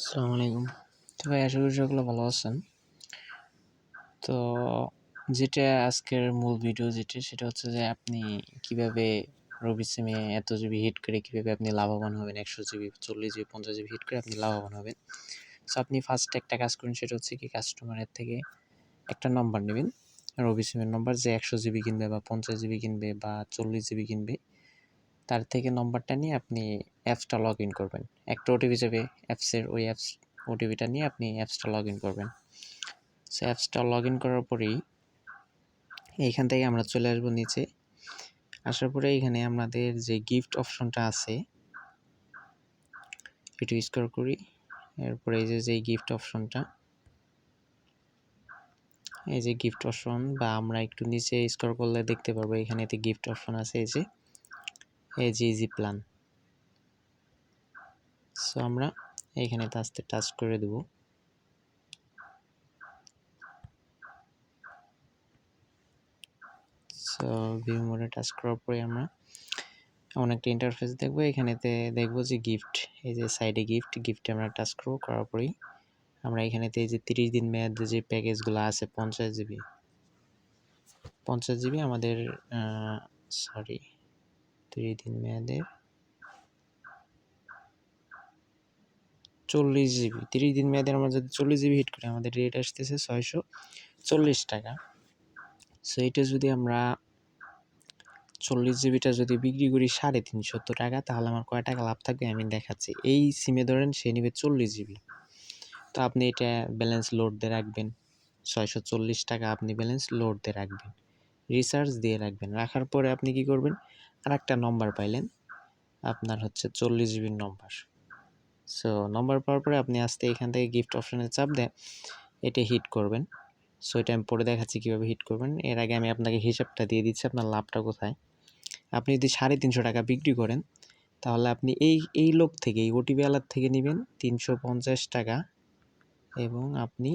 আসসালামু আলাইকুম। তো ভাই আশা করি সকলে ভালো আছেন। তো যেটা আজকের মূল ভিডিও সেটা হচ্ছে যে আপনি কিভাবে রবি সিমে এত জিবি হিট করে কিভাবে আপনি লাভবান হবেন, 100 জিবি, 40 জিবি, 50 জিবি হিট করে আপনি লাভবান হবেন। সো আপনি ফার্স্ট একটা কাজ করুন, সেটা হচ্ছে কি কাস্টমারের থেকে একটা নাম্বার নেবেন, রবি সিমের নাম্বার, যে 100 জিবি কিনবে বা 50 জিবি কিনবে বা 40 জিবি কিনবে, তার থেকে নম্বরটা নিয়ে আপনি অ্যাপসটা লগ ইন করবেন। একটা ওটিপি যাবে অ্যাপসের, ওই ওটিপিটা নিয়ে আপনি অ্যাপসটা লগ ইন করবেন। সো অ্যাপসটা লগ ইন করার পরেই এইখান থেকে আমরা চলে আসবো নিচে। আসার পরে এখানে আমাদের যে গিফট অপশনটা আছে একটু স্ক্রল করি। এরপরে এই যে গিফট অপশনটা, এই যে গিফট অপশন, বা আমরা একটু নিচে স্ক্রল করলে দেখতে পারবো এখানেতে গিফট অপশন আছে, এই যে ইজি প্ল্যান। সো আমরা এইখানে আস্তে টাচ করে দেব। সো ভিউ মোডে টাচ করার পরে আমরা এমন একটা ইন্টারফেস দেখবো। এখানেতে দেখবো যে গিফট, এই যে সাইডে গিফটে আমরা টাচ করবো। করার পরেই আমরা এখানেতে এই যে 30 দিন মেয়াদে যে প্যাকেজগুলো আছে 50 জিবি আমাদের 30 দিন মেয়াদের 40 জিবি, 30 দিন মেয়াদের আমরা যদি 40 জিবি হিট করি আমাদের রেট আসতেছে 640 টাকা। সো এটা যদি আমরা 40 জিবিটা যদি বিক্রি করি 350 টাকা, তাহলে আমার কয় টাকা লাভ থাকবে আমি দেখাচ্ছি। এই সিমে ধরেন সে নেবে 40 জিবি, তো আপনি এটা ব্যালেন্স লোড দিয়ে রাখবেন 640 টাকা, আপনি ব্যালেন্স লোড দিয়ে রাখবেন, রিচার্জ দিয়ে রাখবেন। রাখার পরে আপনি কি করবেন, আর একটা নম্বর পাইলেন আপনার হচ্ছে 40 জিবির নম্বর। সো নম্বর পাওয়ার পরে আপনি আস্তে এখান থেকে গিফট অপশানে চাপ দেন, এটা হিট করবেন। সো এটা আমি পরে দেখাচ্ছি কীভাবে হিট করবেন। এর আগে আমি আপনাকে হিসাবটা দিয়ে দিচ্ছি আপনার লাভটা কোথায়। আপনি যদি 350 টাকা বিক্রি করেন, তাহলে আপনি এই লোক থেকে, এই ওটিপি আলার থেকে নেবেন 350 টাকা, এবং আপনি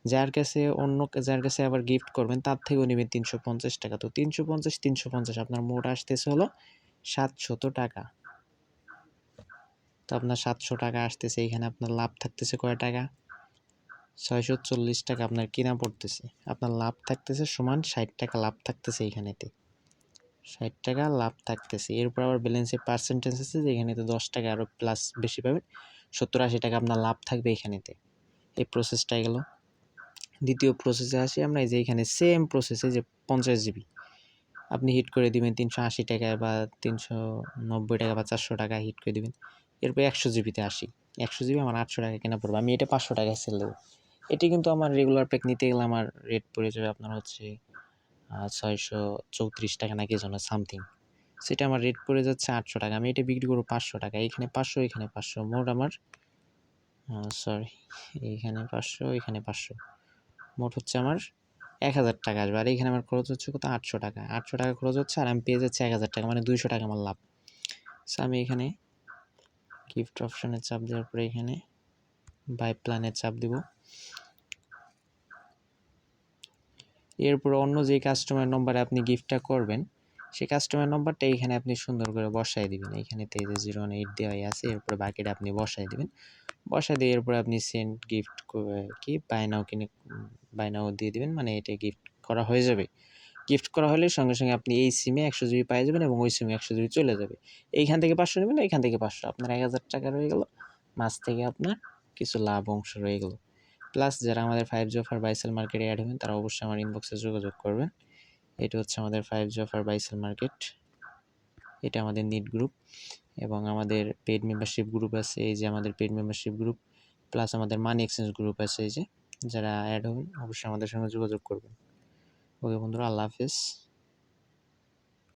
যার কাছে আবার গিফট করবেন তার থেকেও নেবেন 350 টাকা। তো 350 আপনার মোট আসতেছে হলো 700 টাকা। তো আপনার 700 টাকা আসতেছে, এখানে আপনার লাভ থাকতেছে কয় টাকা, 640 টাকা আপনার কিনা পড়তেছে। আপনার লাভ থাকতেছে সমান 60 টাকা লাভ থাকতেছে, এইখানেতে 60 টাকা লাভ থাকতেছে। এরপর আবার ব্যালেন্সের পার্সেন্টেজ আছে যে এখানেতে 10 টাকা আরও প্লাস বেশি পাবেন, 70-80 টাকা আপনার লাভ থাকবে এখানেতে। এই প্রসেসটা গেল। দ্বিতীয় প্রসেসে আসি আমরা, এই যে এখানে সেম প্রসেসে যে 50 জিবি আপনি হিট করে দিবেন 380 টাকায় বা 390 টাকা বা 400 টাকা হিট করে দিবেন। এরপর 100 জিবিতে আসি। 100 জিবি আমার 800 টাকা কেনা পড়বে, আমি এটা 500 টাকায় সেল দেবো। এটি কিন্তু আমার রেগুলার প্যাক নিতে গেলে আমার রেট পড়ে যাবে আপনার হচ্ছে 634 টাকা না কি যেন সামথিং। সেটা আমার রেট পড়ে যাচ্ছে 800 টাকা, আমি এটা বিক্রি করবো 500 টাকা। এখানে 500, এখানে 500, মোট আমার এইখানে 500, এখানে 500, মোট হচ্ছে আমার 1000 টাকা আসবে। আর এখানে আমার খরচ হচ্ছে কত, 800 টাকা। 800 টাকা খরচ হচ্ছে, আর আমি পেয়ে যাচ্ছি 1000 টাকা, মানে 200 টাকা আমার লাভ। সো আমি এখানে গিফট অপশানে চাপ দেওয়ার পরে এখানে বাই প্ল্যানে চাপ দিব। এরপর অন্য যে কাস্টমার নম্বরে আপনি গিফটটা করবেন, সেই কাস্টমার নম্বরটা এখানে আপনি সুন্দর করে বসায় দিবেন। এইখানেতে এই যে 018 দেওয়াই আছে, এরপরে বাকিটা আপনি বসায় দিবেন। বসায় দিয়ে এরপরে আপনি সেন্ড গিফট কি বাই নাও দিয়ে দিবেন, মানে এটা গিফট করা হয়ে যাবে। গিফট করা হলে সঙ্গে সঙ্গে আপনি এই সিমে 100 জিবি পেয়ে যাবেন, এবং ওই সিমে 100 জিবি চলে যাবে। এইখান থেকে 500 নেবেন, এইখান থেকে 500, আপনার 1000 টাকা রয়ে গেল, মাঝ থেকে আপনার কিছু লাভ অংশ রয়ে গেল। প্লাস যারা আমাদের 5G অফার বাই সেল মার্কেটে অ্যাড হবেন তারা অবশ্যই আমার ইনবক্সে যোগাযোগ করবেন। এটা হচ্ছে আমাদের 5G offer buy sell market, এটা আমাদের নিট গ্রুপ, এবং আমাদের পেইড মেম্বারশিপ গ্রুপ আছে, এই যে আমাদের পেইড মেম্বারশিপ গ্রুপ, প্লাস আমাদের মানি এক্সচেঞ্জ গ্রুপ আছে। এই যে যারা অ্যাড হবেন অবশ্যই আমাদের সঙ্গে যোগাযোগ করবেন। ওকে বন্ধুরা, আল্লাহ হাফেজ।